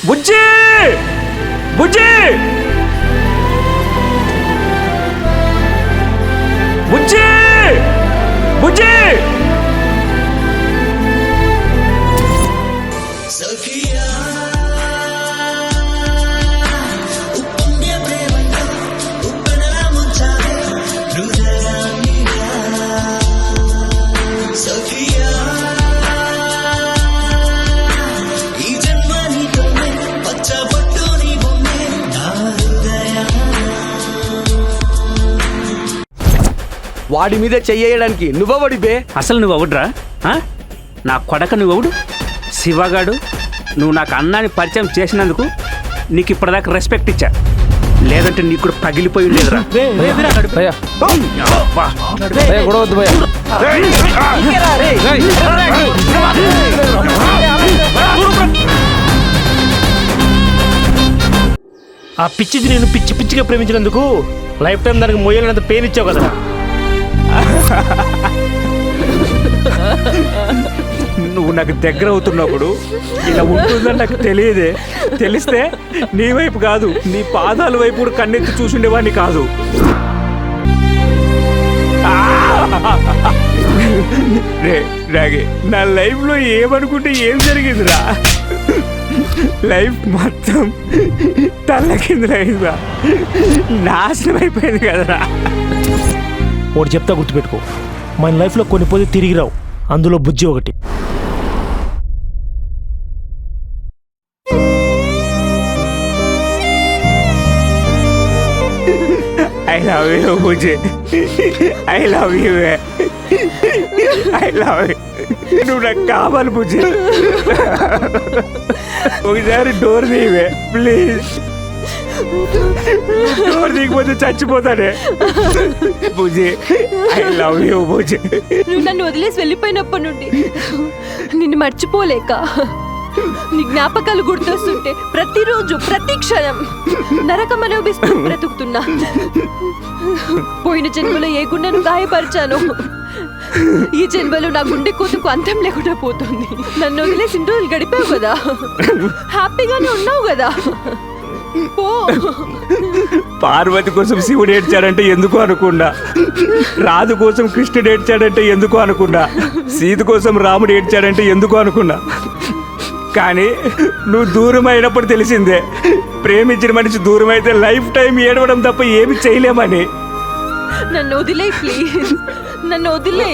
బుజ్జి బుజ్జి బుజ్జి బుజ్జి వాడి మీద చెయ్యడానికి నువ్వడి బే. అసలు నువ్వు అవుడ్రా? నా కొడక నువ్వవుడు శివగాడు. నువ్వు నాకు అన్నాన్ని పరిచయం చేసినందుకు నీకు ఇప్పటిదాకా రెస్పెక్ట్ ఇచ్చా, లేదంటే నీకు కూడా పగిలిపోయి ఉండేదిరా. ఆ పిచ్చిది నేను పిచ్చి పిచ్చిగా ప్రేమించినందుకు లైఫ్ టైం దానికి మొయ్యాలంత పెయిన్ ఇచ్చావు కదా. నువ్వు నాకు దగ్గర అవుతున్నప్పుడు ఇలా ఉంటుందని నాకు తెలియదే. తెలిస్తే నీ వైపు కాదు, నీ పాదాల వైపు కూడా కన్నెత్తి చూసుండేవాడిని కాదు. రాగే, నా లైఫ్లో ఏమనుకుంటే ఏం జరిగిందిరా? లైఫ్ మొత్తం తల్ల కిందలైందిరా, నాశనం అయిపోయింది కదరా. ఒకటి చెప్తా గుర్తుపెట్టుకో, మన లైఫ్లో కొన్ని పోతే తిరిగి రావు, అందులో బుజ్జి ఒకటి. I love you Bujji, I love you, I love you. నువ్వు నాకు కావాలి బుజ్జి. ఒకసారి డోర్ తీవే ప్లీజ్. డోర్ తీయకపోతే చచ్చిపోతానే. Bujji, I love you Bujji. నువ్వు నన్ను వదిలేసి వెళ్ళిపోయినప్పటి నుండి నిన్ను మర్చిపోలేక నీ జ్ఞాపకాలు గుర్తొస్తుంటే ప్రతిరోజు ప్రతి క్షణం నరకం అనుభవిస్తూ బ్రతుకుతున్నా. పోయిన జన్మలో ఏ గుండెను గాయపరిచాను, ఈ జన్మలో నా గుండె కూతుకు అంతం లేకుండా పోతుంది. నన్ను వదిలేసి ఇన్ని రోజులు గడిపావు కదా, హ్యాపీగానే ఉన్నావు కదా. పార్వతి కోసం శివుడు ఏడ్చాడంటే ఎందుకు అనుకున్నా, రాధు కోసం కృష్ణుడు ఏడ్చాడంటే ఎందుకు అనుకున్నా, సీత కోసం రాముడు ఏడ్చాడంటే ఎందుకు అనుకున్నా. కానీ నువ్వు దూరం అయినప్పుడు తెలిసిందే, ప్రేమించిన మనిషి దూరం అయితే లైఫ్ టైం ఏడవడం తప్ప ఏమి చేయలేమని. నన్ను వదిలే ప్లీజ్, నన్ను వదిలే.